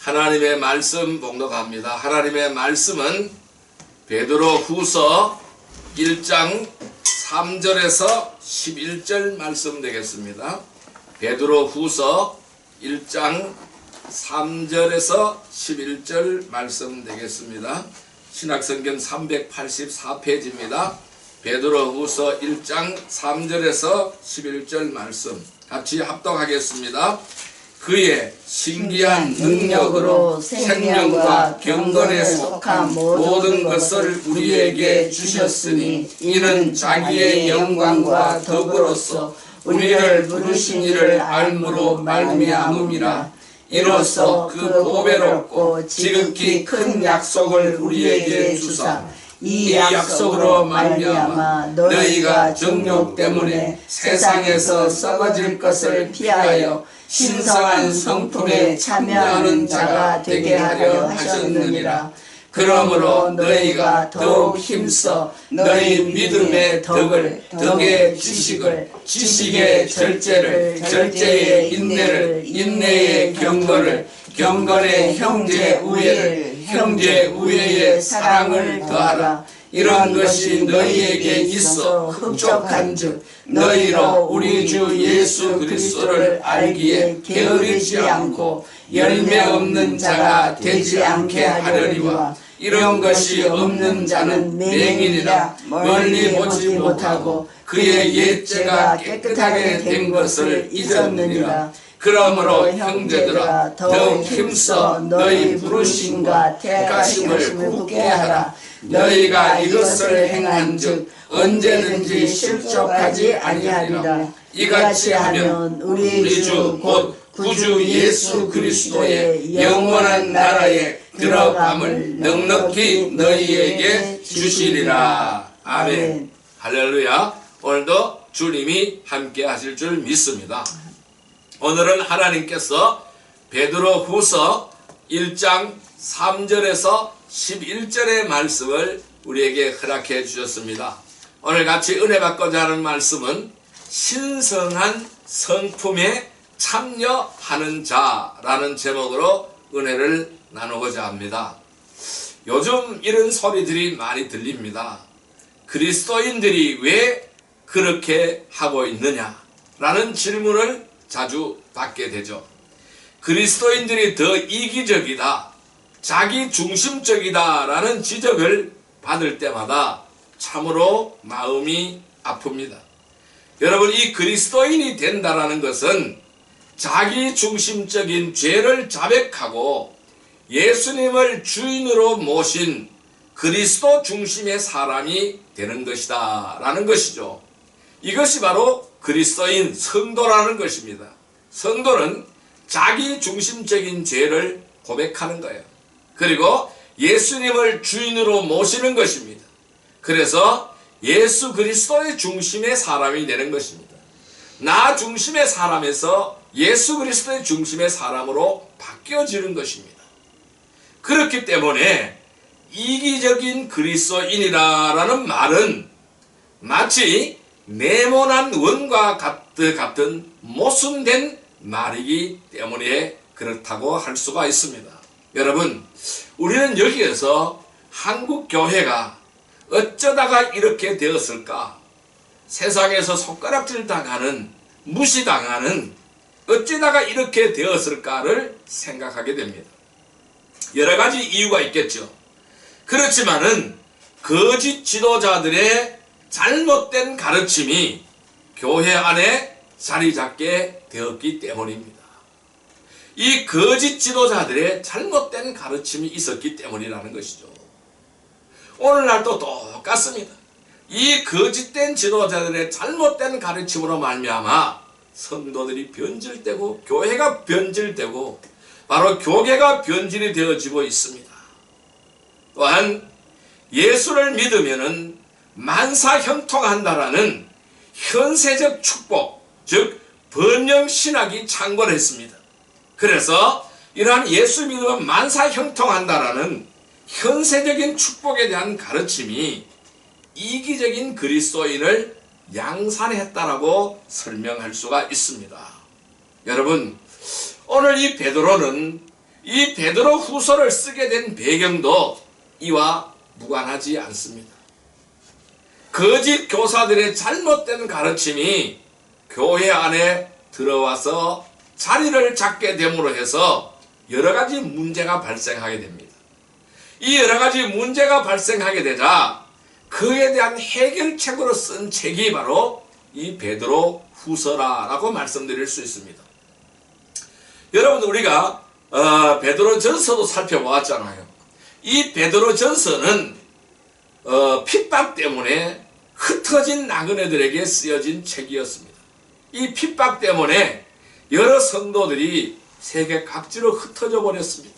하나님의 말씀 봉독합니다. 하나님의 말씀은 베드로 후서 1장 3절에서 11절 말씀 되겠습니다. 베드로 후서 1장 3절에서 11절 말씀 되겠습니다. 신약성경 384페이지입니다. 베드로 후서 1장 3절에서 11절 말씀 같이 합독하겠습니다. 그의 신기한 능력으로 생명과 경건에 속한 모든 것을 우리에게 주셨으니 이는 자기의 영광과 덕으로서 우리를 부르신 이를 알므로 말미암음이라. 이로써 그 보배롭고 지극히 큰 약속을 우리에게 주사 이 약속으로 말미암아 너희가 정욕 때문에 세상에서 썩어질 것을 피하여 신성한 성품에 참여하는 자가 되게 하려 하셨느니라. 그러므로 너희가 더욱 힘써 너희 믿음의 덕을, 덕의 지식을, 지식의 절제를, 절제의 인내를, 인내의 경건을, 경건의 형제 우애를, 형제 우애의 사랑을 더하라. 이런 것이 너희에게 있어 흡족한즉 너희로 우리 주 예수 그리스도를 알기에 게으르지 않고 열매 없는 자가 되지 않게 하려니와. 이런 것이 없는 자는 맹인이라 멀리 보지 못하고 그의 옛죄가 깨끗하게 된 것을 잊었느니라. 그러므로 형제들아 더욱 힘써 너희 부르심과 택하심을 굳게 하라. 너희가 이것을 행한즉 언제든지 실족하지 아니하리라. 이같이 하면 우리 주 곧 구주 예수 그리스도의 영원한 나라에 들어감을 넉넉히 너희에게 주시리라. 아멘. 할렐루야. 오늘도 주님이 함께 하실 줄 믿습니다. 오늘은 하나님께서 베드로 후서 1장 3절에서 11절의 말씀을 우리에게 허락해 주셨습니다. 오늘 같이 은혜 받고자 하는 말씀은 신성한 성품에 참여하는 자라는 제목으로 은혜를 나누고자 합니다. 요즘 이런 소리들이 많이 들립니다. 그리스도인들이 왜 그렇게 하고 있느냐 라는 질문을 자주 받게 되죠. 그리스도인들이 더 이기적이다, 자기 중심적이다 라는 지적을 받을 때마다 참으로 마음이 아픕니다. 여러분, 이 그리스도인이 된다라는 것은 자기 중심적인 죄를 자백하고 예수님을 주인으로 모신 그리스도 중심의 사람이 되는 것이다 라는 것이죠. 이것이 바로 그리스도인 성도라는 것입니다. 성도는 자기 중심적인 죄를 고백하는 거예요. 그리고 예수님을 주인으로 모시는 것입니다. 그래서 예수 그리스도의 중심의 사람이 되는 것입니다. 나 중심의 사람에서 예수 그리스도의 중심의 사람으로 바뀌어지는 것입니다. 그렇기 때문에 이기적인 그리스도인이라는 말은 마치 네모난 원과 같은 모순된 말이기 때문에 그렇다고 할 수가 있습니다. 여러분, 우리는 여기에서 한국 교회가 어쩌다가 이렇게 되었을까? 세상에서 손가락질 당하는, 무시당하는 어쩌다가 이렇게 되었을까를 생각하게 됩니다. 여러 가지 이유가 있겠죠. 그렇지만은 거짓 지도자들의 잘못된 가르침이 교회 안에 자리 잡게 되었기 때문입니다. 이 거짓 지도자들의 잘못된 가르침이 있었기 때문이라는 것이죠. 오늘날도 똑같습니다. 이 거짓된 지도자들의 잘못된 가르침으로 말미암아 성도들이 변질되고 교회가 변질되고 바로 교계가 변질이 되어지고 있습니다. 또한 예수를 믿으면은 만사형통한다라는 현세적 축복, 즉 번영신학이 창궐했습니다. 그래서 이러한 예수 믿으면 만사형통한다라는 현세적인 축복에 대한 가르침이 이기적인 그리스도인을 양산했다라고 설명할 수가 있습니다. 여러분, 오늘 이 베드로는 이 베드로 후서를 쓰게 된 배경도 이와 무관하지 않습니다. 거짓 교사들의 잘못된 가르침이 교회 안에 들어와서 자리를 잡게 됨으로 해서 여러 가지 문제가 발생하게 됩니다. 이 여러 가지 문제가 발생하게 되자 그에 대한 해결책으로 쓴 책이 바로 이 베드로 후서라고 말씀드릴 수 있습니다. 여러분, 우리가 베드로 전서도 살펴보았잖아요. 이 베드로 전서는 핍박 때문에 흩어진 나그네들에게 쓰여진 책이었습니다. 이 핍박 때문에 여러 성도들이 세계 각지로 흩어져 버렸습니다.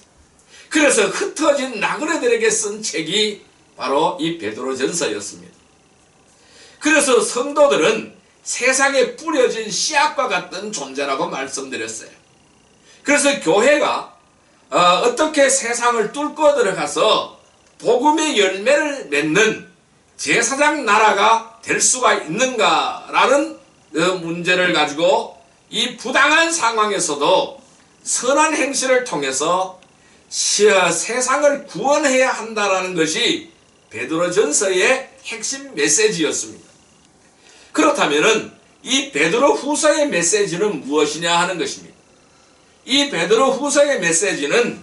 그래서 흩어진 나그네들에게 쓴 책이 바로 이 베드로 전서였습니다. 그래서 성도들은 세상에 뿌려진 씨앗과 같은 존재라고 말씀드렸어요. 그래서 교회가 어떻게 세상을 뚫고 들어가서 복음의 열매를 맺는 제사장 나라가 될 수가 있는가라는 문제를 가지고 이 부당한 상황에서도 선한 행실을 통해서 세상을 구원해야 한다는 것이 베드로 전서의 핵심 메시지였습니다. 그렇다면 이 베드로 후서의 메시지는 무엇이냐 하는 것입니다. 이 베드로 후서의 메시지는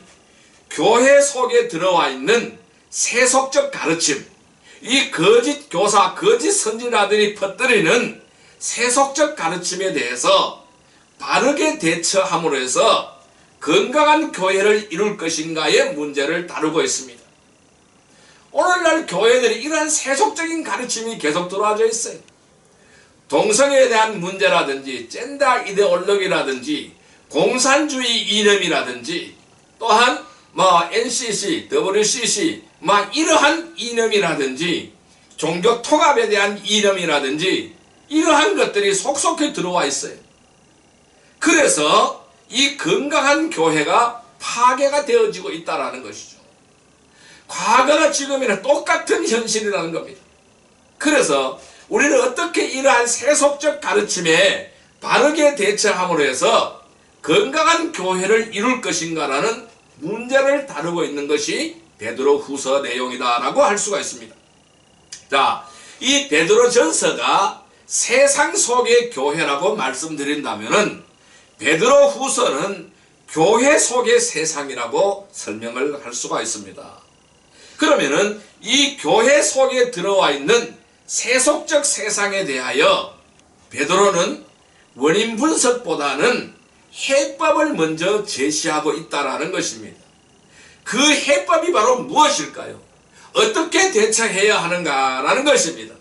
교회 속에 들어와 있는 세속적 가르침, 이 거짓 교사, 거짓 선지자들이 퍼뜨리는 세속적 가르침에 대해서 바르게 대처함으로 해서 건강한 교회를 이룰 것인가의 문제를 다루고 있습니다. 오늘날 교회들이 이러한 세속적인 가르침이 계속 들어와져 있어요. 동성애에 대한 문제라든지 젠더 이데올로기라든지 공산주의 이념이라든지 또한 NCC, WCC 이러한 이념이라든지 종교 통합에 대한 이념이라든지 이러한 것들이 속속히 들어와 있어요. 그래서 이 건강한 교회가 파괴가 되어지고 있다는 것이죠. 과거나 지금이나 똑같은 현실이라는 겁니다. 그래서 우리는 어떻게 이러한 세속적 가르침에 바르게 대처함으로 해서 건강한 교회를 이룰 것인가라는 문제를 다루고 있는 것이 베드로 후서 내용이다라고 할 수가 있습니다. 자, 이 베드로 전서가 세상 속의 교회라고 말씀드린다면은 베드로 후서는 교회 속의 세상이라고 설명을 할 수가 있습니다. 그러면은 이 교회 속에 들어와 있는 세속적 세상에 대하여 베드로는 원인 분석보다는 해법을 먼저 제시하고 있다라는 것입니다. 그 해법이 바로 무엇일까요? 어떻게 대처해야 하는가라는 것입니다.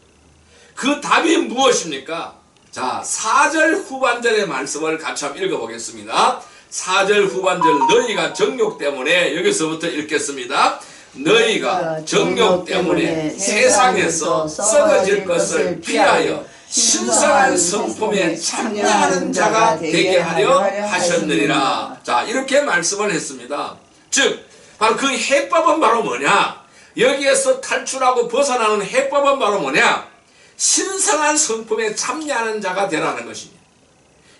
그 답이 무엇입니까? 자, 4절 후반절의 말씀을 같이 한번 읽어보겠습니다. 4절 후반절, 너희가 정욕 때문에, 여기서부터 읽겠습니다. 너희가 정욕 때문에 세상에서 썩어질 것을 피하여 신성한 성품에 참여하는 자가 되게 하려 하셨느니라. 자, 이렇게 말씀을 했습니다. 즉 바로 그 해법은 바로 뭐냐? 여기에서 탈출하고 벗어나는 해법은 바로 뭐냐? 신성한 성품에 참여하는 자가 되라는 것입니다.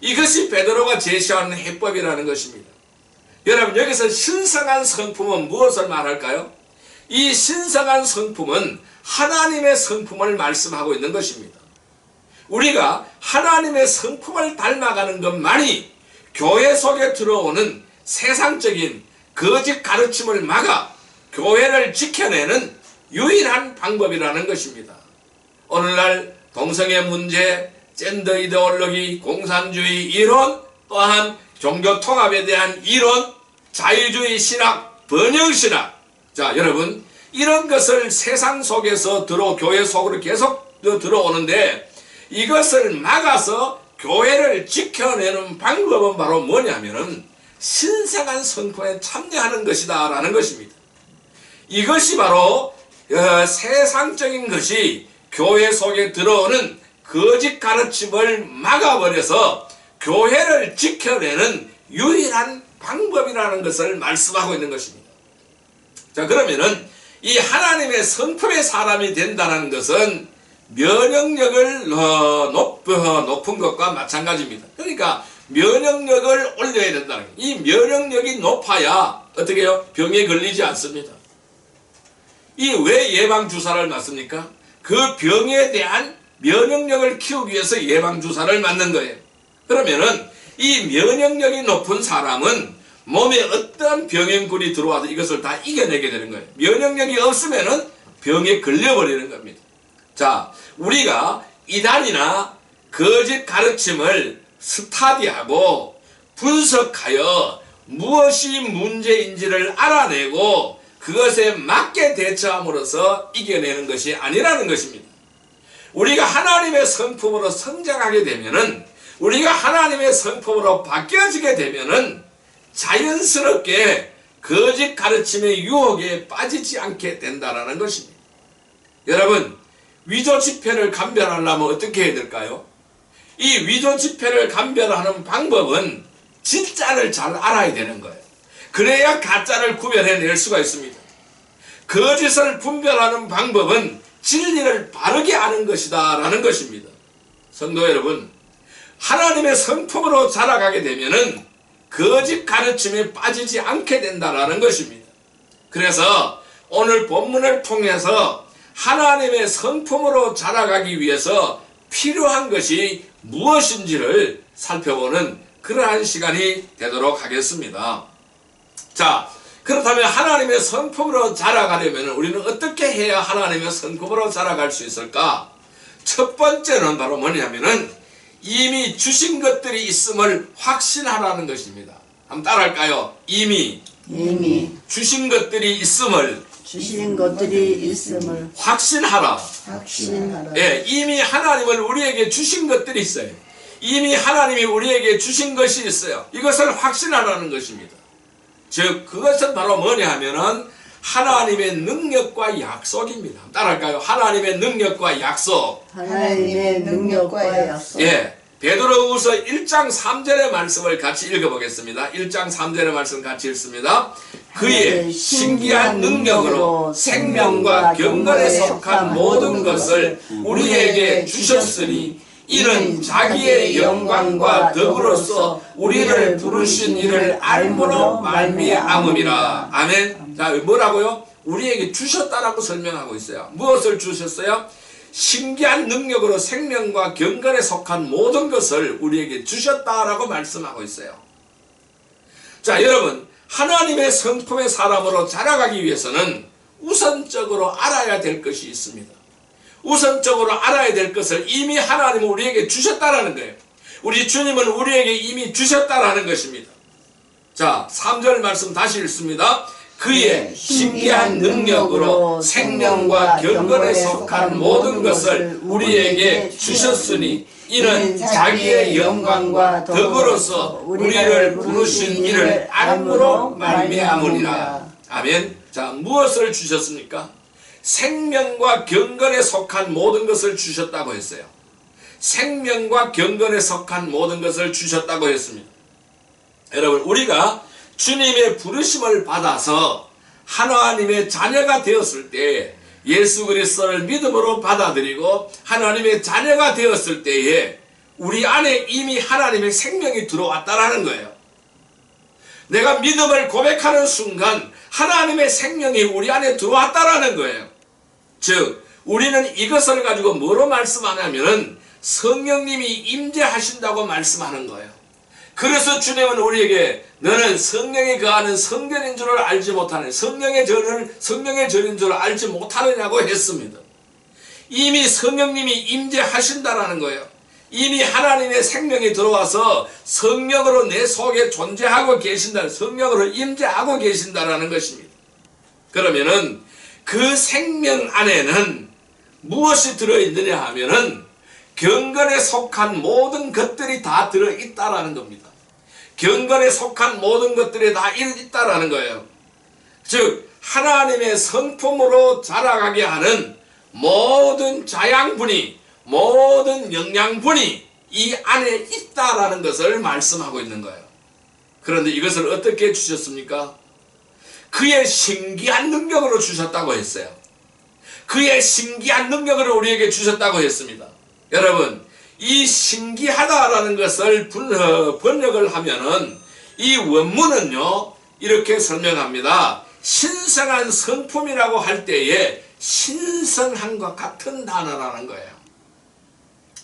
이것이 베드로가 제시하는 해법이라는 것입니다. 여러분, 여기서 신성한 성품은 무엇을 말할까요? 이 신성한 성품은 하나님의 성품을 말씀하고 있는 것입니다. 우리가 하나님의 성품을 닮아가는 것만이 교회 속에 들어오는 세상적인 거짓 가르침을 막아 교회를 지켜내는 유일한 방법이라는 것입니다. 오늘날 동성애 문제, 젠더 이데올로기, 공산주의 이론, 또한 종교 통합에 대한 이론, 자유주의 신학, 번영신학. 자, 여러분, 이런 것을 세상 속에서 교회 속으로 계속 들어오는데 이것을 막아서 교회를 지켜내는 방법은 바로 뭐냐면은 신성한 성품에 참여하는 것이다 라는 것입니다. 이것이 바로 세상적인 것이 교회 속에 들어오는 거짓 가르침을 막아버려서 교회를 지켜내는 유일한 방법이라는 것을 말씀하고 있는 것입니다. 자, 그러면은 이 하나님의 성품의 사람이 된다는 것은 면역력을 높은 것과 마찬가지입니다. 그러니까 면역력을 올려야 된다는 거예요. 이 면역력이 높아야 어떻게 해요? 병에 걸리지 않습니다. 이 왜 예방주사를 맞습니까? 그 병에 대한 면역력을 키우기 위해서 예방주사를 맞는 거예요. 그러면은 이 면역력이 높은 사람은 몸에 어떤 병행군이 들어와도 이것을 다 이겨내게 되는 거예요. 면역력이 없으면은 병에 걸려버리는 겁니다. 자, 우리가 이단이나 거짓 가르침을 스타디하고 분석하여 무엇이 문제인지를 알아내고 그것에 맞게 대처함으로써 이겨내는 것이 아니라는 것입니다. 우리가 하나님의 성품으로 성장하게 되면은, 우리가 하나님의 성품으로 바뀌어지게 되면은 자연스럽게 거짓 가르침의 유혹에 빠지지 않게 된다는 것입니다. 여러분, 위조지폐를 감별하려면 어떻게 해야 될까요? 이 위조지폐를 감별하는 방법은 진짜를 잘 알아야 되는 거예요. 그래야 가짜를 구별해낼 수가 있습니다. 거짓을 분별하는 방법은 진리를 바르게 아는 것이다 라는 것입니다. 성도 여러분, 하나님의 성품으로 자라가게 되면은 거짓 가르침에 빠지지 않게 된다라는 것입니다. 그래서 오늘 본문을 통해서 하나님의 성품으로 자라가기 위해서 필요한 것이 무엇인지를 살펴보는 그러한 시간이 되도록 하겠습니다. 자, 그렇다면 하나님의 성품으로 자라가려면 우리는 어떻게 해야 하나님의 성품으로 자라갈 수 있을까? 첫 번째는 바로 뭐냐면은 이미 주신 것들이 있음을 확신하라는 것입니다. 한번 따라할까요? 이미 주신 것들이 있음을 확신하라. 예, 이미 하나님은 우리에게 주신 것들이 있어요. 이미 하나님이 우리에게 주신 것이 있어요. 이것을 확신하라는 것입니다. 즉 그것은 바로 뭐냐 하면은 하나님의 능력과 약속입니다. 따라할까요? 하나님의 능력과 약속. 예, 베드로후서 1장 3절의 말씀을 같이 읽어보겠습니다. 1장 3절의 말씀 같이 읽습니다. 그의 신기한 능력으로 생명과 경건에 속한 모든 것을 우리에게 주셨으니 이는 자기의 영광과 덕으로서 우리를 부르신 이를 알므로 말미암음이라. 아멘. 자, 뭐라고요? 우리에게 주셨다라고 설명하고 있어요. 무엇을 주셨어요? 신기한 능력으로 생명과 경건에 속한 모든 것을 우리에게 주셨다라고 말씀하고 있어요. 자, 여러분, 하나님의 성품의 사람으로 자라가기 위해서는 우선적으로 알아야 될 것이 있습니다. 우선적으로 알아야 될 것을 이미 하나님은 우리에게 주셨다라는 거예요. 우리 주님은 우리에게 이미 주셨다라는 것입니다. 자, 3절 말씀 다시 읽습니다. 그의 신기한 능력으로 생명과 경건에 속한 모든 것을 우리에게 주셨으니 이는 자기의 영광과 덕으로서 우리를 부르신 이를 알므로 말미암으리라. 아멘. 자, 무엇을 주셨습니까? 생명과 경건에 속한 모든 것을 주셨다고 했어요. 생명과 경건에 속한 모든 것을 주셨다고 했습니다. 여러분, 우리가 주님의 부르심을 받아서 하나님의 자녀가 되었을 때, 예수 그리스도를 믿음으로 받아들이고 하나님의 자녀가 되었을 때에 우리 안에 이미 하나님의 생명이 들어왔다라는 거예요. 내가 믿음을 고백하는 순간 하나님의 생명이 우리 안에 들어왔다라는 거예요. 즉, 우리는 이것을 가지고 뭐로 말씀하냐면은 성령님이 임재하신다고 말씀하는 거예요. 그래서 주님은 우리에게 너는 성령이 거하는 성전인 줄을 알지 못하는, 성령의 전인 줄을 알지 못하느냐고 했습니다. 이미 성령님이 임재하신다라는 거예요. 이미 하나님의 생명이 들어와서 성령으로 내 속에 존재하고 계신다, 성령으로 임재하고 계신다라는 것입니다. 그러면은 그 생명 안에는 무엇이 들어있느냐 하면은 경건에 속한 모든 것들이 다 들어있다라는 겁니다. 경건에 속한 모든 것들이 다 있다라는 거예요. 즉 하나님의 성품으로 자라가게 하는 모든 자양분이, 모든 영양분이 이 안에 있다라는 것을 말씀하고 있는 거예요. 그런데 이것을 어떻게 주셨습니까? 그의 신기한 능력으로 주셨다고 했어요. 그의 신기한 능력을 우리에게 주셨다고 했습니다. 여러분, 이 신기하다라는 것을 번역을 하면은 이 원문은요, 이렇게 설명합니다. 신성한 성품이라고 할 때에 신성함과 같은 단어라는 거예요.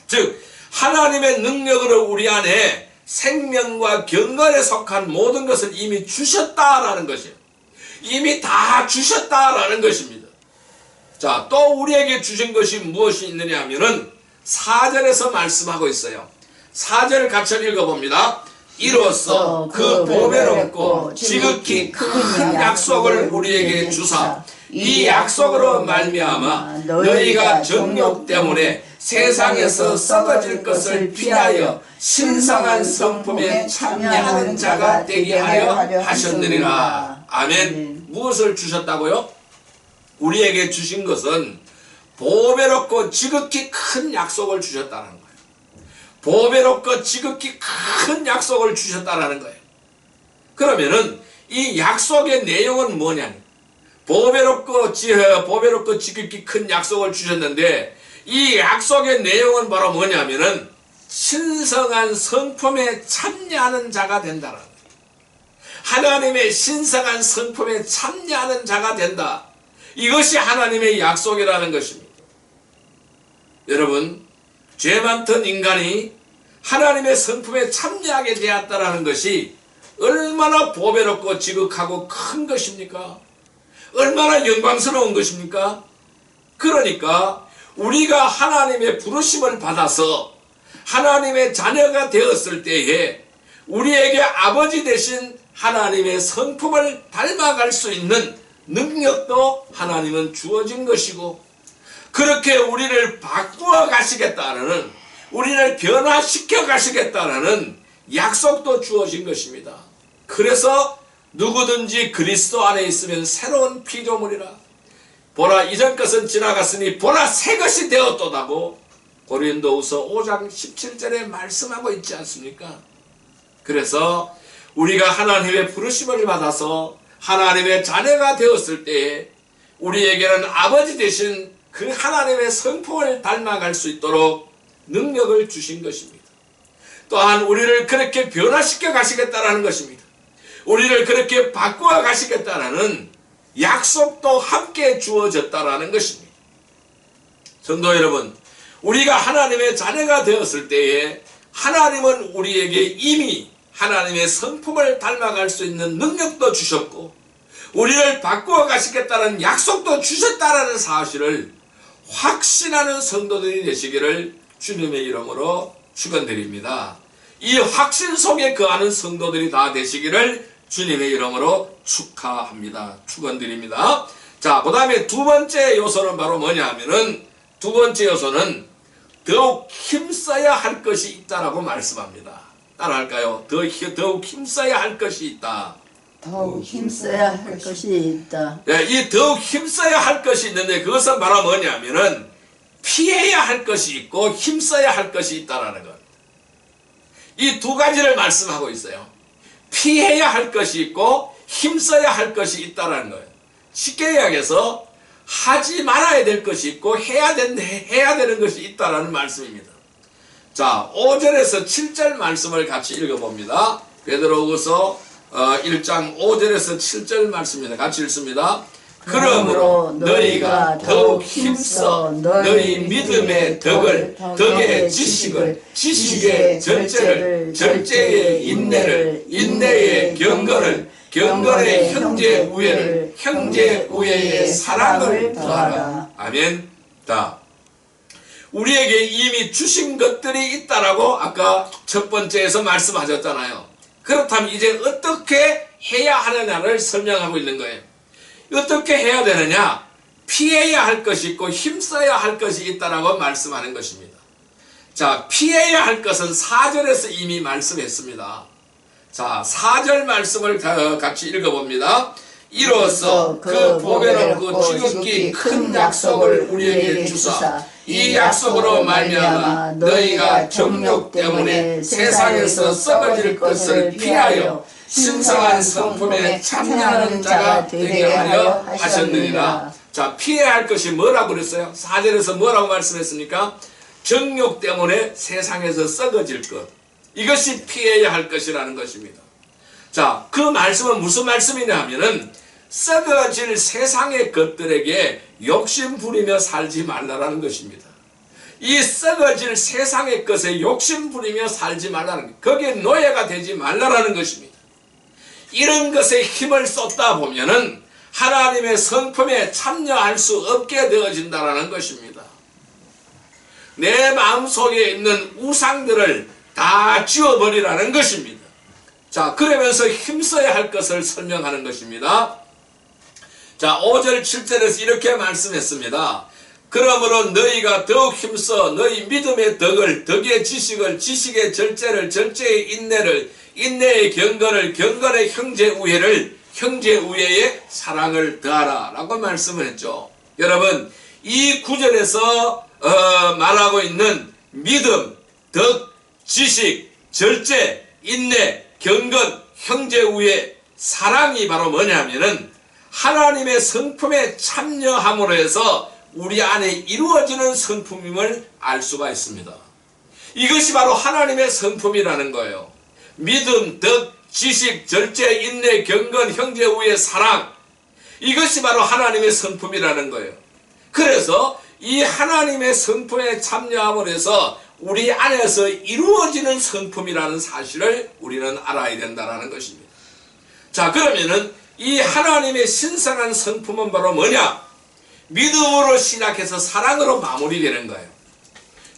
즉 하나님의 능력으로 우리 안에 생명과 경건에 속한 모든 것을 이미 주셨다라는 것이에요. 이미 다 주셨다라는 것입니다. 자, 또 우리에게 주신 것이 무엇이 있느냐 하면은 4절에서 말씀하고 있어요. 4절 같이 읽어봅니다. 이로써 그 보배롭고 지극히 큰 약속을 우리에게 주사 이 약속으로 말미암아 너희가 정욕 때문에 세상에서 썩어질 것을 피하여 신성한 성품에 참여하는 자가 되게 하려 하셨느니라. 아멘. 무엇을 주셨다고요? 우리에게 주신 것은 보배롭고 지극히 큰 약속을 주셨다는 거예요. 보배롭고 지극히 큰 약속을 주셨다라는 거예요. 그러면은 이 약속의 내용은 뭐냐면 보배롭고 지극히 큰 약속을 주셨는데 이 약속의 내용은 바로 뭐냐면은 신성한 성품에 참여하는 자가 된다라는 거예요. 하나님의 신성한 성품에 참여하는 자가 된다. 이것이 하나님의 약속이라는 것입니다. 여러분, 죄 많던 인간이 하나님의 성품에 참여하게 되었다라는 것이 얼마나 보배롭고 지극하고 큰 것입니까? 얼마나 영광스러운 것입니까? 그러니까 우리가 하나님의 부르심을 받아서 하나님의 자녀가 되었을 때에 우리에게 아버지 되신 하나님의 성품을 닮아갈 수 있는 능력도 하나님은 주어진 것이고, 그렇게 우리를 바꾸어 가시겠다는, 우리를 변화시켜 가시겠다는 약속도 주어진 것입니다. 그래서 누구든지 그리스도 안에 있으면 새로운 피조물이라. 보라, 이전 것은 지나갔으니 보라, 새 것이 되었도다고 고린도후서 5장 17절에 말씀하고 있지 않습니까? 그래서 우리가 하나님의 부르심을 받아서 하나님의 자녀가 되었을 때에 우리에게는 아버지 되신 그 하나님의 성품을 닮아갈 수 있도록 능력을 주신 것입니다. 또한 우리를 그렇게 변화시켜 가시겠다는 것입니다. 우리를 그렇게 바꾸어 가시겠다는 약속도 함께 주어졌다는 것입니다. 성도 여러분, 우리가 하나님의 자녀가 되었을 때에 하나님은 우리에게 이미 하나님의 성품을 닮아갈 수 있는 능력도 주셨고 우리를 바꾸어 가시겠다는 약속도 주셨다는 사실을 확신하는 성도들이 되시기를 주님의 이름으로 축원드립니다. 이 확신 속에 거하는 성도들이 다 되시기를 주님의 이름으로 축하합니다. 축원드립니다. 자, 그 다음에 두 번째 요소는 바로 뭐냐 하면은, 두 번째 요소는 더욱 힘써야 할 것이 있다라고 말씀합니다. 따라할까요? 더욱 힘써야 할 것이 있다. 더욱 힘써야 할 것이 있다. 네, 이 더욱 힘써야 할 것이 있는데 그것은 바로 뭐냐면은 피해야 할 것이 있고 힘써야 할 것이 있다라는 것. 이 두 가지를 말씀하고 있어요. 피해야 할 것이 있고 힘써야 할 것이 있다라는 거예요. 쉽게 이야기해서 하지 말아야 될 것이 있고 해야 되는 것이 있다라는 말씀입니다. 자, 5절에서 7절 말씀을 같이 읽어봅니다. 베드로후서 1장 5절에서 7절 말씀입니다. 같이 읽습니다. 그러므로 너희가 더욱 힘써 너희 믿음의 덕의 지식을, 지식의 절제를, 절제의 인내를, 인내의 경건을, 경건의 형제 우애를, 형제 우애의 사랑을 더하라. 아멘. 자, 우리에게 이미 주신 것들이 있다라고 아까 첫 번째에서 말씀하셨잖아요. 그렇다면 이제 어떻게 해야 하느냐를 설명하고 있는 거예요. 어떻게 해야 되느냐? 피해야 할 것이 있고 힘써야 할 것이 있다라고 말씀하는 것입니다. 자, 피해야 할 것은 4절에서 이미 말씀했습니다. 자, 4절 말씀을 같이 읽어봅니다. 이로써 그 보배롭고 지극히 큰 약속을 우리에게 주사 이 약속으로 말미암아 너희가 정욕 때문에 세상에서 썩어질 것을 피하여 신성한 성품에 참여하는 자가 되게 하려 하셨느니라. 자, 피해야 할 것이 뭐라고 그랬어요? 4절에서 뭐라고 말씀했습니까? 정욕 때문에 세상에서 썩어질 것. 이것이 피해야 할 것이라는 것입니다. 자, 그 말씀은 무슨 말씀이냐 하면은 썩어질 세상의 것들에게 욕심 부리며 살지 말라라는 것입니다. 이 썩어질 세상의 것에 욕심 부리며 살지 말라는 것, 거기에 노예가 되지 말라라는 것입니다. 이런 것에 힘을 쏟다 보면은 하나님의 성품에 참여할 수 없게 되어진다라는 것입니다. 내 마음속에 있는 우상들을 다 지워버리라는 것입니다. 자, 그러면서 힘써야 할 것을 설명하는 것입니다. 자, 5절 7절에서 이렇게 말씀했습니다. 그러므로 너희가 더욱 힘써 너희 믿음의 덕을, 덕의 지식을, 지식의 절제를, 절제의 인내를, 인내의 경건을, 경건의 형제우애를, 형제우애의 사랑을 더하라 라고 말씀을 했죠. 여러분, 이 구절에서 말하고 있는 믿음, 덕, 지식, 절제, 인내, 경건, 형제우애, 사랑이 바로 뭐냐면은 하나님의 성품에 참여함으로 해서 우리 안에 이루어지는 성품임을 알 수가 있습니다. 이것이 바로 하나님의 성품이라는 거예요. 믿음, 덕, 지식, 절제, 인내, 경건, 형제우애, 사랑, 이것이 바로 하나님의 성품이라는 거예요. 그래서 이 하나님의 성품에 참여함으로 해서 우리 안에서 이루어지는 성품이라는 사실을 우리는 알아야 된다는 것입니다. 자, 그러면은 이 하나님의 신성한 성품은 바로 뭐냐? 믿음으로 시작해서 사랑으로 마무리되는 거예요.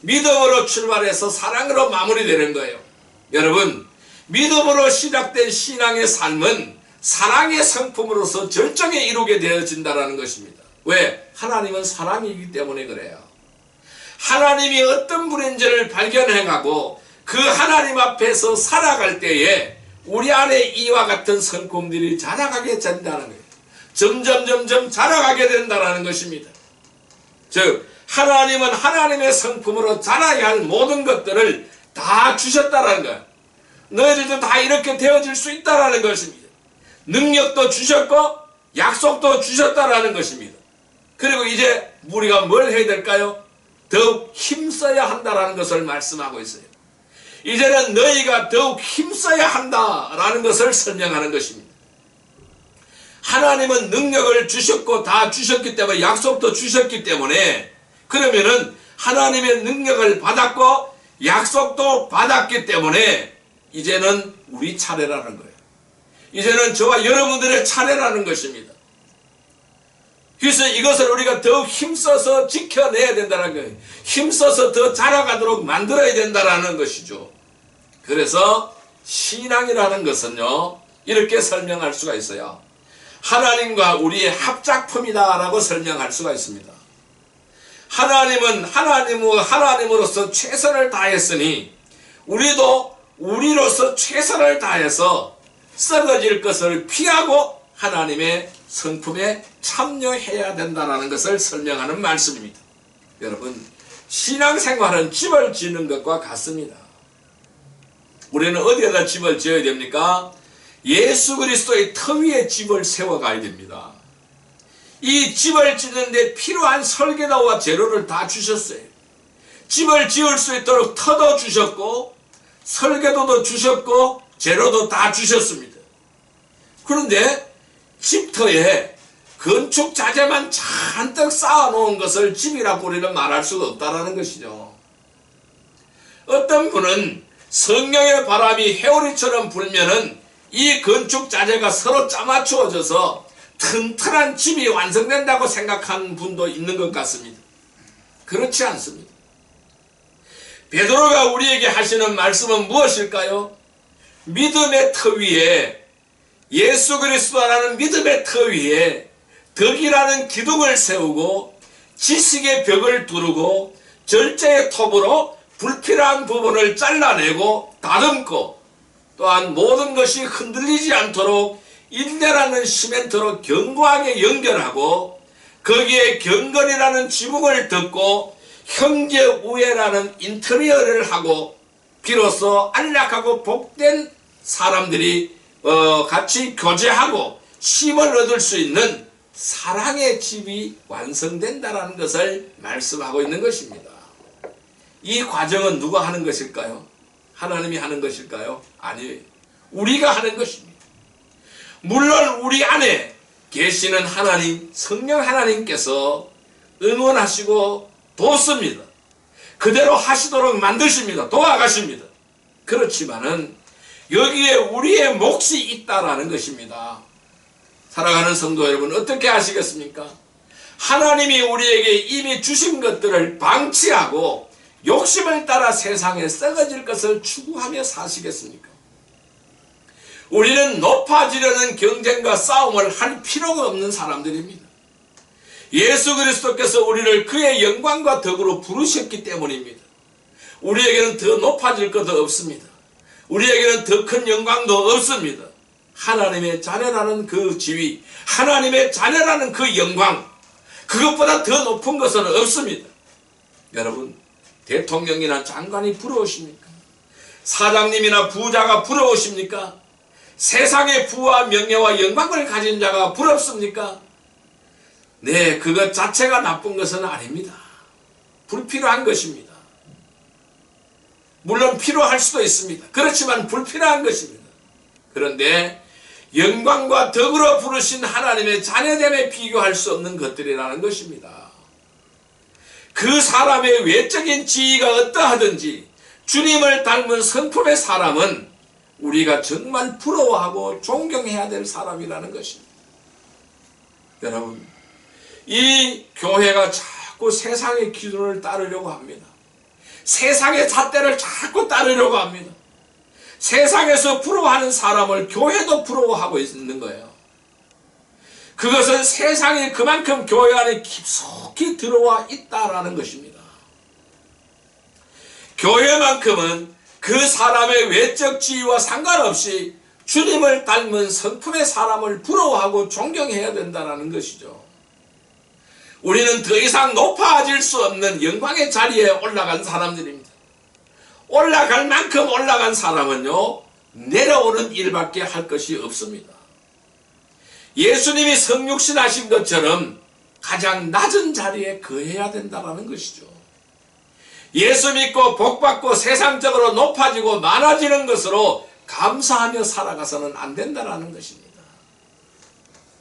믿음으로 출발해서 사랑으로 마무리되는 거예요. 여러분, 믿음으로 시작된 신앙의 삶은 사랑의 성품으로서 절정에 이루게 되어진다는 것입니다. 왜? 하나님은 사랑이기 때문에 그래요. 하나님이 어떤 분인지를 발견해가고 그 하나님 앞에서 살아갈 때에 우리 안에 이와 같은 성품들이 자라가게 된다는 거예요. 점점 자라가게 된다는 것입니다. 즉, 하나님은 하나님의 성품으로 자라야 할 모든 것들을 다 주셨다는 거예요. 너희들도 다 이렇게 되어질 수 있다는 것입니다. 능력도 주셨고 약속도 주셨다는 것입니다. 그리고 이제 우리가 뭘 해야 될까요? 더욱 힘써야 한다는 것을 말씀하고 있어요. 이제는 너희가 더욱 힘써야 한다라는 것을 설명하는 것입니다. 하나님은 능력을 주셨고 다 주셨기 때문에, 약속도 주셨기 때문에, 그러면은 하나님의 능력을 받았고 약속도 받았기 때문에 이제는 우리 차례라는 거예요. 이제는 저와 여러분들의 차례라는 것입니다. 그래서 이것을 우리가 더욱 힘써서 지켜내야 된다는 거예요. 힘써서 더 자라가도록 만들어야 된다는 것이죠. 그래서 신앙이라는 것은요, 이렇게 설명할 수가 있어요. 하나님과 우리의 합작품이다 라고 설명할 수가 있습니다. 하나님은 하나님으로서 최선을 다했으니 우리도 우리로서 최선을 다해서 썩어질 것을 피하고 하나님의 성품에 참여해야 된다는 것을 설명하는 말씀입니다. 여러분, 신앙생활은 집을 짓는 것과 같습니다. 우리는 어디에다 집을 지어야 됩니까? 예수 그리스도의 터 위에 집을 세워가야 됩니다. 이 집을 짓는데 필요한 설계도와 재료를 다 주셨어요. 집을 지을 수 있도록 터도 주셨고 설계도도 주셨고 재료도 다 주셨습니다. 그런데 집터에 건축 자재만 잔뜩 쌓아놓은 것을 집이라고 우리는 말할 수가 없다는 것이죠. 어떤 분은 성령의 바람이 회오리처럼 불면은 이 건축 자재가 서로 짜맞추어져서 튼튼한 집이 완성된다고 생각하는 분도 있는 것 같습니다. 그렇지 않습니다. 베드로가 우리에게 하시는 말씀은 무엇일까요? 믿음의 터 위에, 예수 그리스도라는 믿음의 터 위에 덕이라는 기둥을 세우고 지식의 벽을 두르고 절제의 톱으로 불필요한 부분을 잘라내고 다듬고 또한 모든 것이 흔들리지 않도록 인내라는 시멘트로 견고하게 연결하고 거기에 경건이라는 지붕을 덮고 형제우애라는 인테리어를 하고 비로소 안락하고 복된 사람들이 같이 교제하고 쉼을 얻을 수 있는 사랑의 집이 완성된다는 것을 말씀하고 있는 것입니다. 이 과정은 누가 하는 것일까요? 하나님이 하는 것일까요? 아니에요. 우리가 하는 것입니다. 물론 우리 안에 계시는 하나님, 성령 하나님께서 응원하시고 돕습니다. 그대로 하시도록 만드십니다. 도와가십니다. 그렇지만은 여기에 우리의 몫이 있다라는 것입니다. 사랑하는 성도 여러분, 어떻게 하시겠습니까? 하나님이 우리에게 이미 주신 것들을 방치하고 욕심을 따라 세상에 썩어질 것을 추구하며 사시겠습니까? 우리는 높아지려는 경쟁과 싸움을 할 필요가 없는 사람들입니다. 예수 그리스도께서 우리를 그의 영광과 덕으로 부르셨기 때문입니다. 우리에게는 더 높아질 것도 없습니다. 우리에게는 더 큰 영광도 없습니다. 하나님의 자녀라는 그 지위, 하나님의 자녀라는 그 영광, 그것보다 더 높은 것은 없습니다. 여러분, 대통령이나 장관이 부러우십니까? 사장님이나 부자가 부러우십니까? 세상의 부와 명예와 영광을 가진 자가 부럽습니까? 네, 그것 자체가 나쁜 것은 아닙니다. 불필요한 것입니다. 물론 필요할 수도 있습니다. 그렇지만 불필요한 것입니다. 그런데 영광과 덕으로 부르신 하나님의 자녀됨에 비교할 수 없는 것들이라는 것입니다. 그 사람의 외적인 지위가 어떠하든지 주님을 닮은 성품의 사람은 우리가 정말 부러워하고 존경해야 될 사람이라는 것입니다. 여러분, 이 교회가 자꾸 세상의 기준을 따르려고 합니다. 세상의 잣대를 자꾸 따르려고 합니다. 세상에서 부러워하는 사람을 교회도 부러워하고 있는 거예요. 그것은 세상이 그만큼 교회 안에 깊숙이 들어와 있다라는 것입니다. 교회만큼은 그 사람의 외적 지위와 상관없이 주님을 닮은 성품의 사람을 부러워하고 존경해야 된다는 것이죠. 우리는 더 이상 높아질 수 없는 영광의 자리에 올라간 사람들입니다. 올라갈 만큼 올라간 사람은요, 내려오는 일밖에 할 것이 없습니다. 예수님이 성육신 하신 것처럼 가장 낮은 자리에 거해야 된다는 것이죠. 예수 믿고 복받고 세상적으로 높아지고 많아지는 것으로 감사하며 살아가서는 안 된다는 것입니다.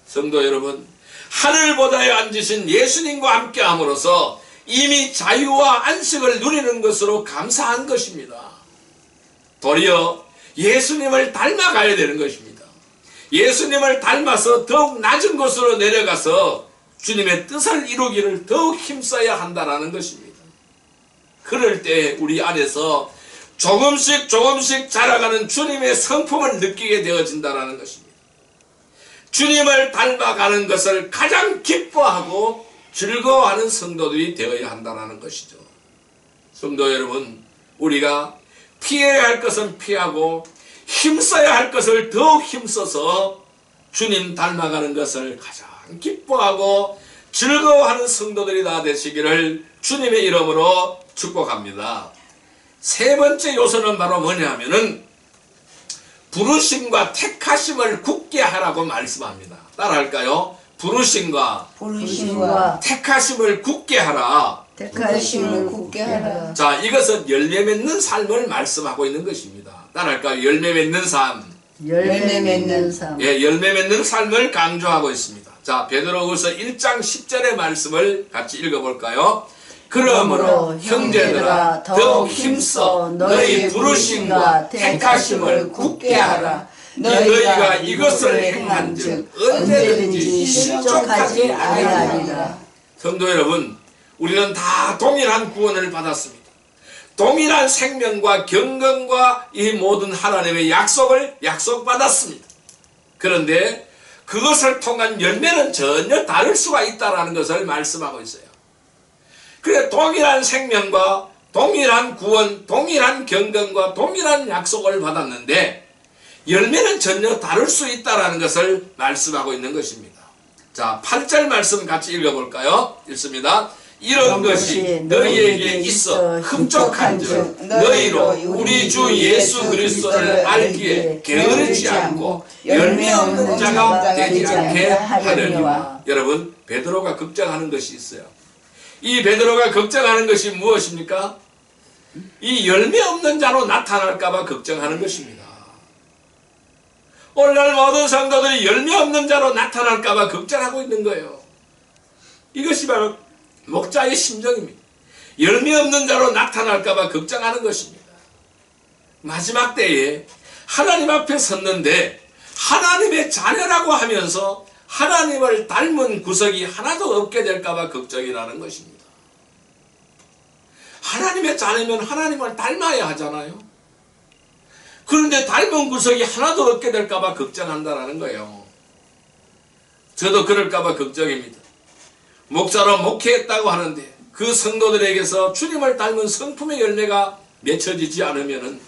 성도 여러분, 하늘보다에 앉으신 예수님과 함께 함으로써 이미 자유와 안식을 누리는 것으로 감사한 것입니다. 도리어 예수님을 닮아가야 되는 것입니다. 예수님을 닮아서 더욱 낮은 곳으로 내려가서 주님의 뜻을 이루기를 더욱 힘써야 한다는 것입니다. 그럴 때 우리 안에서 조금씩 조금씩 자라가는 주님의 성품을 느끼게 되어진다는 것입니다. 주님을 닮아가는 것을 가장 기뻐하고 즐거워하는 성도들이 되어야 한다는 것이죠. 성도 여러분, 우리가 피해야 할 것은 피하고 힘써야 할 것을 더욱 힘써서 주님 닮아가는 것을 가장 기뻐하고 즐거워하는 성도들이 다 되시기를 주님의 이름으로 축복합니다. 세 번째 요소는 바로 뭐냐 하면은 부르심과 택하심을 굳게 하라고 말씀합니다. 따라할까요? 부르심과 택하심을 굳게 하라. 택하심을 굳게 하라. 자, 이것은 열매 맺는 삶을 말씀하고 있는 것입니다. 따라할까요? 열매 맺는 삶. 열매 맺는 삶. 예, 열매 맺는 삶을 강조하고 있습니다. 자, 베드로후서 1장 10절의 말씀을 같이 읽어볼까요? 그러므로 형제들아 더욱 힘써 너희 부르심과 택하심을 굳게 하라. 너희가 이것을 행한즉 언제든지 실족하지 아니하리라. 성도 여러분, 우리는 다 동일한 구원을 받았습니다. 동일한 생명과 경건과 이 모든 하나님의 약속을 약속받았습니다. 그런데 그것을 통한 열매는 전혀 다를 수가 있다는 것을 말씀하고 있어요. 그래, 동일한 생명과 동일한 구원, 동일한 경건과 동일한 약속을 받았는데 열매는 전혀 다를 수 있다는 것을 말씀하고 있는 것입니다. 자, 8절 말씀 같이 읽어볼까요? 읽습니다. 이런 것이 너희에게 있어 흡족한즉 너희로 우리 주 예수 그리스도를 알기에 게으르지 않고 열매 없는 자가 되지 않게 하려니와. 여러분, 베드로가 걱정하는 것이 있어요. 이 베드로가 걱정하는 것이 무엇입니까? 이 열매 없는 자로 나타날까 봐 걱정하는 것입니다. 오늘날 모든 성도들이 열매 없는 자로 나타날까봐 걱정하고 있는 거예요. 이것이 바로 목자의 심정입니다. 열매 없는 자로 나타날까봐 걱정하는 것입니다. 마지막 때에 하나님 앞에 섰는데 하나님의 자녀라고 하면서 하나님을 닮은 구석이 하나도 없게 될까봐 걱정이라는 것입니다. 하나님의 자녀면 하나님을 닮아야 하잖아요. 그런데 닮은 구석이 하나도 없게 될까봐 걱정한다는 거예요. 저도 그럴까봐 걱정입니다. 목사로 목회했다고 하는데 그 성도들에게서 주님을 닮은 성품의 열매가 맺혀지지 않으면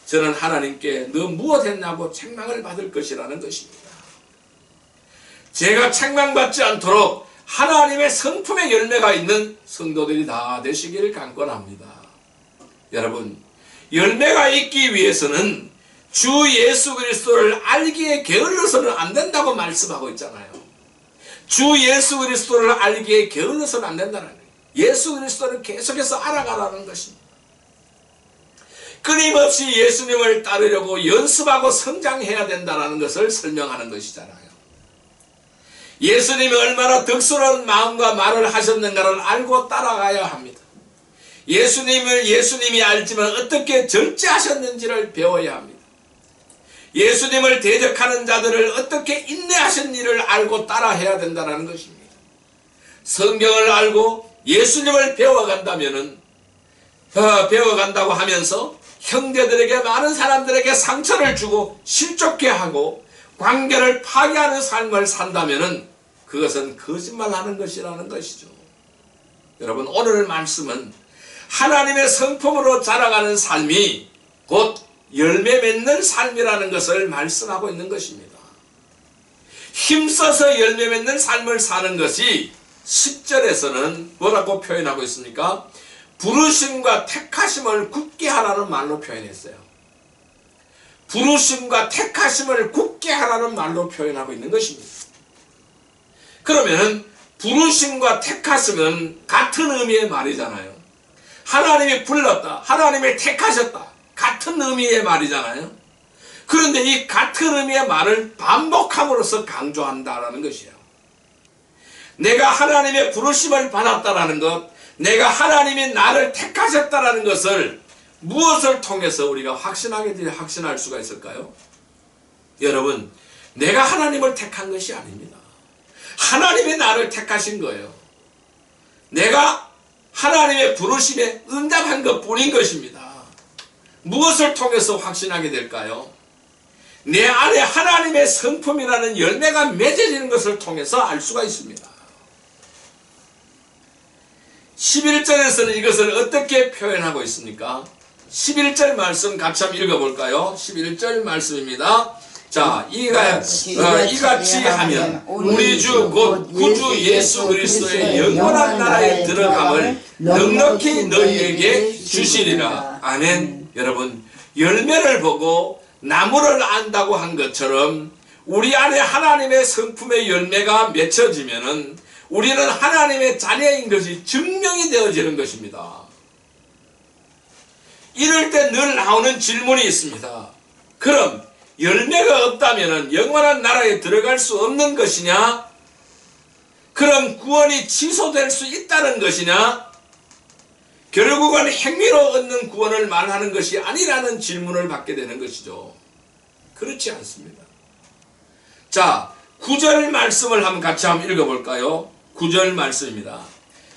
저는 하나님께 너 무엇했냐고 책망을 받을 것이라는 것입니다. 제가 책망받지 않도록 하나님의 성품의 열매가 있는 성도들이 다 되시기를 간권합니다. 여러분, 열매가 있기 위해서는 주 예수 그리스도를 알기에 게을러서는 안 된다고 말씀하고 있잖아요. 주 예수 그리스도를 알기에 게을러서는 안 된다는 거예요. 예수 그리스도를 계속해서 알아가라는 것입니다. 끊임없이 예수님을 따르려고 연습하고 성장해야 된다는 것을 설명하는 것이잖아요. 예수님이 얼마나 덕스러운 마음과 말을 하셨는가를 알고 따라가야 합니다. 예수님이 알지만 어떻게 절제하셨는지를 배워야 합니다. 예수님을 대적하는 자들을 어떻게 인내하셨는지를 알고 따라해야 된다는 것입니다. 성경을 알고 예수님을 배워간다고 하면서 형제들에게 많은 사람들에게 상처를 주고 실족해 하고 관계를 파괴하는 삶을 산다면 그것은 거짓말하는 것이라는 것이죠. 여러분, 오늘 말씀은 하나님의 성품으로 자라가는 삶이 곧 열매 맺는 삶이라는 것을 말씀하고 있는 것입니다. 힘써서 열매 맺는 삶을 사는 것이 10절에서는 뭐라고 표현하고 있습니까? 부르심과 택하심을 굳게 하라는 말로 표현했어요. 부르심과 택하심을 굳게 하라는 말로 표현하고 있는 것입니다. 그러면 부르심과 택하심은 같은 의미의 말이잖아요. 하나님이 불렀다, 하나님이 택하셨다, 같은 의미의 말이잖아요. 그런데 이 같은 의미의 말을 반복함으로써 강조한다라는 것이에요. 내가 하나님의 부르심을 받았다라는 것, 내가 하나님이 나를 택하셨다라는 것을 무엇을 통해서 우리가 확신할 수가 있을까요? 여러분, 내가 하나님을 택한 것이 아닙니다. 하나님이 나를 택하신 거예요. 내가 하나님의 부르심에 응답한 것뿐인 것입니다. 무엇을 통해서 확신하게 될까요? 내 안에 하나님의 성품이라는 열매가 맺어지는 것을 통해서 알 수가 있습니다. 11절에서는 이것을 어떻게 표현하고 있습니까? 11절 말씀 같이 한번 읽어볼까요? 11절 말씀입니다. 자, 이같이 하면 우리 주 곧 구주 예수 그리스도의 영원한 나라에 들어감을 넉넉히 너희에게 주시리라. 아멘. 여러분, 열매를 보고 나무를 안다고 한 것처럼 우리 안에 하나님의 성품의 열매가 맺혀지면은 우리는 하나님의 자녀인 것이 증명이 되어지는 것입니다. 이럴 때 늘 나오는 질문이 있습니다. 그럼 열매가 없다면 영원한 나라에 들어갈 수 없는 것이냐? 그럼 구원이 취소될 수 있다는 것이냐? 결국은 행위로 얻는 구원을 말하는 것이 아니라는 질문을 받게 되는 것이죠. 그렇지 않습니다. 자, 9절 말씀을 같이 한번 읽어볼까요? 9절 말씀입니다.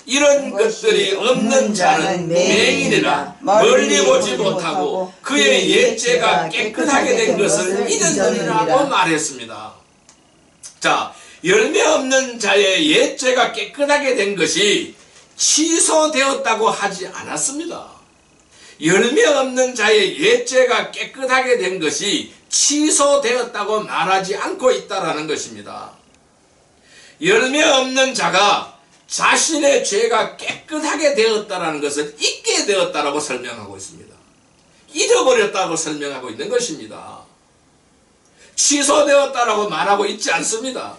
이런 것들이 없는 자는 맹인이라 멀리 보지 못하고 그의 옛죄가 깨끗하게 된 것을 잊었느니라고 말했습니다. 자, 열매 없는 자의 옛죄가 깨끗하게 된 것이 취소되었다고 하지 않았습니다. 열매 없는 자의 옛죄가 깨끗하게 된 것이 취소되었다고 말하지 않고 있다는 것입니다. 열매 없는 자가 자신의 죄가 깨끗하게 되었다는 것을 잊게 되었다고 설명하고 있습니다. 잊어버렸다고 설명하고 있는 것입니다. 취소되었다고 말하고 있지 않습니다.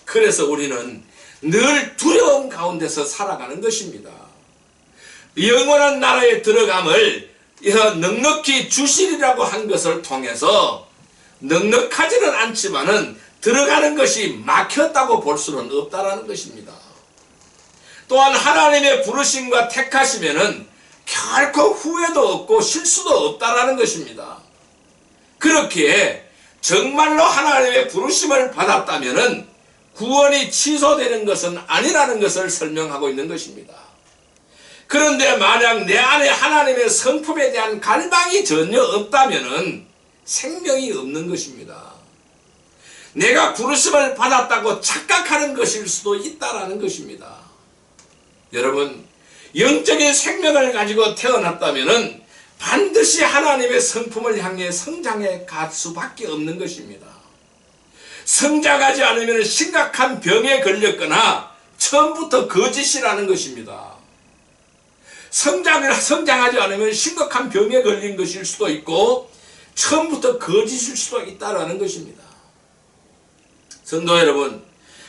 그래서 우리는 늘 두려움 가운데서 살아가는 것입니다. 영원한 나라에 들어감을 넉넉히 주시리라고 한 것을 통해서 넉넉하지는 않지만은 들어가는 것이 막혔다고 볼 수는 없다라는 것입니다. 또한 하나님의 부르심과 택하시면은 결코 후회도 없고 실수도 없다라는 것입니다. 그렇기에 정말로 하나님의 부르심을 받았다면은 구원이 취소되는 것은 아니라는 것을 설명하고 있는 것입니다. 그런데 만약 내 안에 하나님의 성품에 대한 갈망이 전혀 없다면은 생명이 없는 것입니다. 내가 부르심을 받았다고 착각하는 것일 수도 있다라는 것입니다. 여러분, 영적인 생명을 가지고 태어났다면은 반드시 하나님의 성품을 향해 성장해 갈 수밖에 없는 것입니다. 성장하지 않으면 심각한 병에 걸렸거나 처음부터 거짓이라는 것입니다. 성장하지 않으면 심각한 병에 걸린 것일 수도 있고 처음부터 거짓일 수도 있다는 것입니다. 성도 여러분,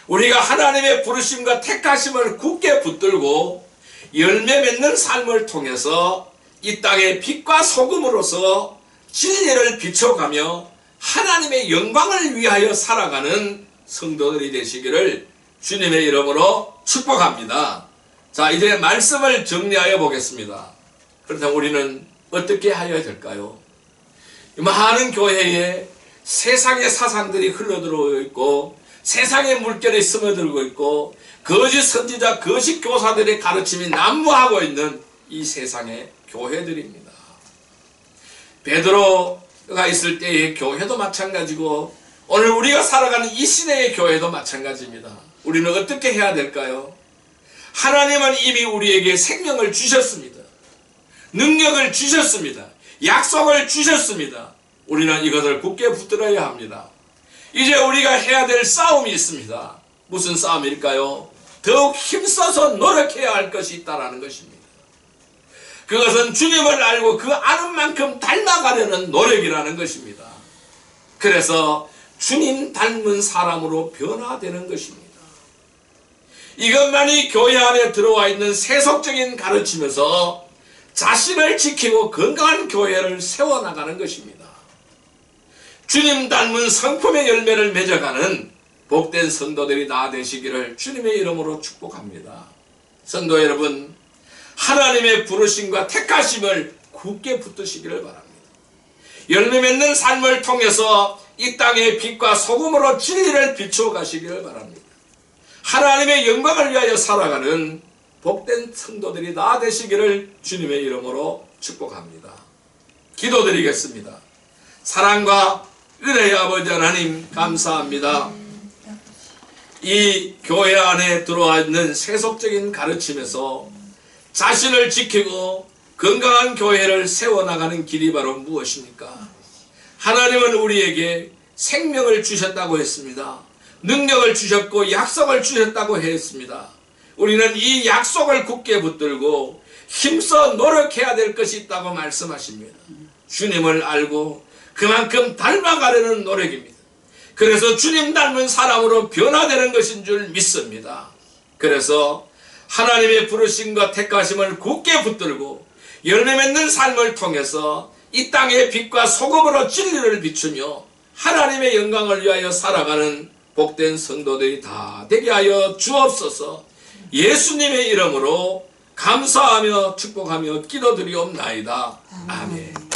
우리가 하나님의 부르심과 택하심을 굳게 붙들고 열매 맺는 삶을 통해서 이 땅의 빛과 소금으로서 진리를 비춰가며 하나님의 영광을 위하여 살아가는 성도들이 되시기를 주님의 이름으로 축복합니다. 자, 이제 말씀을 정리하여 보겠습니다. 그렇다면 우리는 어떻게 하여야 될까요? 많은 교회에 세상의 사상들이 흘러들어오고 있고 세상의 물결이 스며들고 있고 거짓 선지자, 거짓 교사들의 가르침이 난무하고 있는 이 세상의 교회들입니다. 베드로가 있을 때의 교회도 마찬가지고 오늘 우리가 살아가는 이 시대의 교회도 마찬가지입니다. 우리는 어떻게 해야 될까요? 하나님은 이미 우리에게 생명을 주셨습니다. 능력을 주셨습니다. 약속을 주셨습니다. 우리는 이것을 굳게 붙들어야 합니다. 이제 우리가 해야 될 싸움이 있습니다. 무슨 싸움일까요? 더욱 힘써서 노력해야 할 것이 있다는 것입니다. 그것은 주님을 알고 그 아는 만큼 닮아가려는 노력이라는 것입니다. 그래서 주님 닮은 사람으로 변화되는 것입니다. 이것만이 교회 안에 들어와 있는 세속적인 가르치면서 자신을 지키고 건강한 교회를 세워나가는 것입니다. 주님 닮은 성품의 열매를 맺어가는 복된 성도들이 다 되시기를 주님의 이름으로 축복합니다. 성도 여러분, 하나님의 부르심과 택하심을 굳게 붙드시기를 바랍니다. 열매 맺는 삶을 통해서 이 땅의 빛과 소금으로 진리를 비추어 가시기를 바랍니다. 하나님의 영광을 위하여 살아가는 복된 성도들이 다 되시기를 주님의 이름으로 축복합니다. 기도드리겠습니다. 사랑과 은혜의 아버지 하나님, 감사합니다. 이 교회 안에 들어와 있는 세속적인 가르침에서 자신을 지키고 건강한 교회를 세워나가는 길이 바로 무엇입니까? 하나님은 우리에게 생명을 주셨다고 했습니다. 능력을 주셨고 약속을 주셨다고 했습니다. 우리는 이 약속을 굳게 붙들고 힘써 노력해야 될 것이 있다고 말씀하십니다. 주님을 알고 그만큼 닮아가려는 노력입니다. 그래서 주님 닮은 사람으로 변화되는 것인 줄 믿습니다. 그래서 하나님의 부르심과 택하심을 굳게 붙들고 열매 맺는 삶을 통해서 이 땅의 빛과 소금으로 진리를 비추며 하나님의 영광을 위하여 살아가는 복된 성도들이 다 되게 하여 주옵소서. 예수님의 이름으로 감사하며 축복하며 기도드리옵나이다. 아멘.